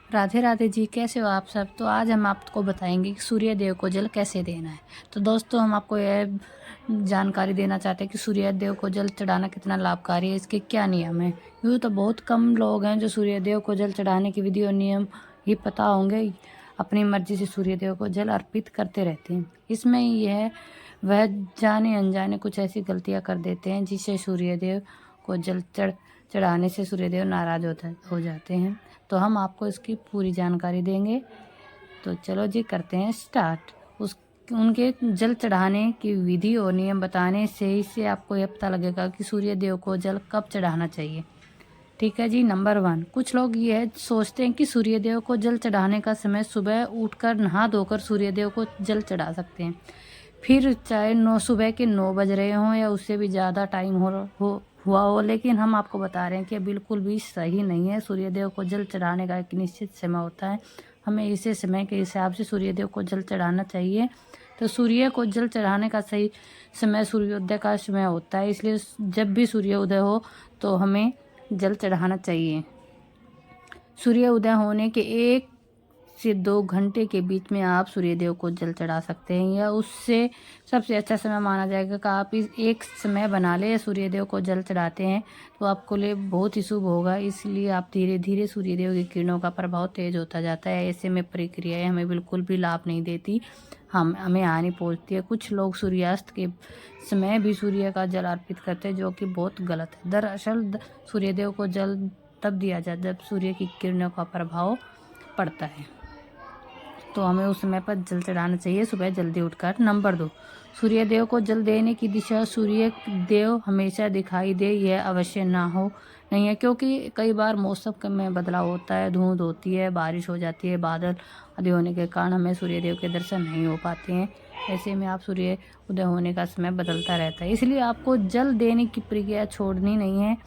राधे राधे जी, कैसे हो आप सब। तो आज हम आपको बताएंगे कि सूर्य देव को जल कैसे देना है। तो दोस्तों, हम आपको यह जानकारी देना चाहते हैं कि सूर्य देव को जल चढ़ाना कितना लाभकारी है, इसके क्या नियम हैं। यूँ तो बहुत कम लोग हैं जो सूर्य देव को जल चढ़ाने की विधि और नियम ही पता होंगे, अपनी मर्जी से सूर्य देव को जल अर्पित करते रहते हैं। इसमें यह वह जाने अनजाने कुछ ऐसी गलतियाँ कर देते हैं जिससे सूर्य देव को जल चढ़ाने से सूर्यदेव नाराज हो जाते हैं। तो हम आपको इसकी पूरी जानकारी देंगे। तो चलो जी, करते हैं स्टार्ट। उनके जल चढ़ाने की विधि और नियम बताने से इससे आपको यह पता लगेगा कि सूर्य देव को जल कब चढ़ाना चाहिए। ठीक है जी। नंबर 1, कुछ लोग यह सोचते हैं कि सूर्य देव को जल चढ़ाने का समय सुबह उठकर नहा धोकर सूर्य देव को जल चढ़ा सकते हैं। फिर चाहे सुबह के 9 बज रहे हों या उससे भी ज़्यादा टाइम हुआ हो, लेकिन हम आपको बता रहे हैं कि बिल्कुल भी सही नहीं है। सूर्यदेव को जल चढ़ाने का एक निश्चित समय होता है, हमें इसी समय के हिसाब से सूर्यदेव को जल चढ़ाना चाहिए। तो सूर्य को जल चढ़ाने का सही समय सूर्योदय का समय होता है, इसलिए जब भी सूर्योदय हो तो हमें जल चढ़ाना चाहिए। सूर्य उदय होने के 1 से 2 घंटे के बीच में आप सूर्यदेव को जल चढ़ा सकते हैं, या उससे सबसे अच्छा समय माना जाएगा कि आप इस एक समय बना ले सूर्यदेव को जल चढ़ाते हैं तो आपको लिए बहुत ही शुभ होगा। इसलिए आप धीरे धीरे सूर्यदेव की किरणों का प्रभाव तेज होता जाता है। ऐसे में प्रक्रियाएं हमें बिल्कुल भी लाभ नहीं देती, हमें हानि पहुंचती है। कुछ लोग सूर्यास्त के समय भी सूर्य का जल अर्पित करते हैं, जो कि बहुत गलत है। दरअसल सूर्यदेव को जल तब दिया जाए जब सूर्य की किरणों का प्रभाव पड़ता है, तो हमें उस समय पर जल चढ़ाना चाहिए सुबह जल्दी उठकर। नंबर 2, सूर्य देव को जल देने की दिशा सूर्य देव हमेशा दिखाई दे यह अवश्य नहीं है, क्योंकि कई बार मौसम में बदलाव होता है, धुंध होती है, बारिश हो जाती है, बादल आदि होने के कारण हमें सूर्य देव के दर्शन नहीं हो पाते हैं। ऐसे में आप सूर्य उदय होने का समय बदलता रहता है, इसलिए आपको जल देने की प्रक्रिया छोड़नी नहीं है।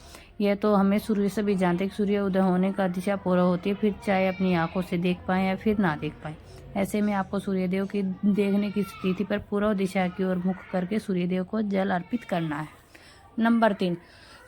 यह तो हमें शुरू से भी जानते हैं कि सूर्य उदय होने का दिशा पूरा होती है, फिर चाहे अपनी आंखों से देख पाएँ या फिर ना देख पाएँ। ऐसे में आपको सूर्यदेव की देखने की स्थिति पर पूर्व दिशा की ओर मुख करके सूर्यदेव को जल अर्पित करना है। नंबर 3,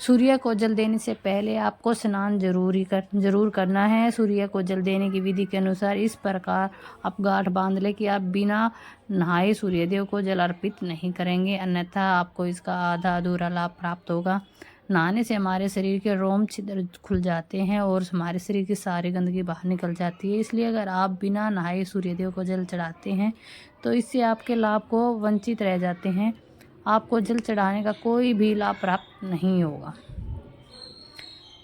सूर्य को जल देने से पहले आपको स्नान जरूर करना है। सूर्य को जल देने की विधि के अनुसार इस प्रकार आप गांठ बांध ले कि आप बिना नहाए सूर्यदेव को जल अर्पित नहीं करेंगे, अन्यथा आपको इसका आधा अधूरा लाभ प्राप्त होगा। नहाने से हमारे शरीर के रोम छिद्र खुल जाते हैं और हमारे शरीर की सारी गंदगी बाहर निकल जाती है। इसलिए अगर आप बिना नहाए सूर्यदेव को जल चढ़ाते हैं तो इससे आपके लाभ को वंचित रह जाते हैं, आपको जल चढ़ाने का कोई भी लाभ प्राप्त नहीं होगा।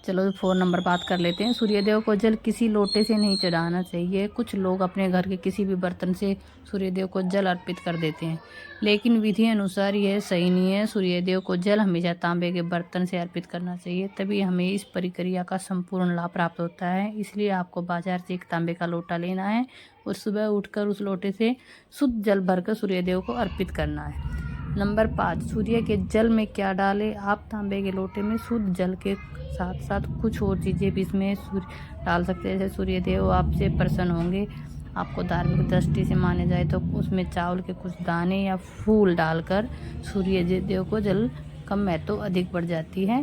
चलो 4 नंबर बात कर लेते हैं। सूर्यदेव को जल किसी लोटे से नहीं चढ़ाना चाहिए। कुछ लोग अपने घर के किसी भी बर्तन से सूर्यदेव को जल अर्पित कर देते हैं, लेकिन विधि अनुसार यह सही नहीं है। सूर्यदेव को जल हमेशा तांबे के बर्तन से अर्पित करना चाहिए, तभी हमें इस प्रक्रिया का संपूर्ण लाभ प्राप्त होता है। इसलिए आपको बाजार से एक तांबे का लोटा लेना है और सुबह उठकर उस लोटे से शुद्ध जल भरकर सूर्यदेव को अर्पित करना है। नंबर 5, सूर्य के जल में क्या डालें। आप तांबे के लोटे में शुद्ध जल के साथ साथ कुछ और चीज़ें भी इसमें डाल सकते हैं। जैसे सूर्यदेव आपसे प्रसन्न होंगे, आपको धार्मिक दृष्टि से माने जाए तो उसमें चावल के कुछ दाने या फूल डालकर सूर्य देव को जल का महत्व अधिक बढ़ जाती है।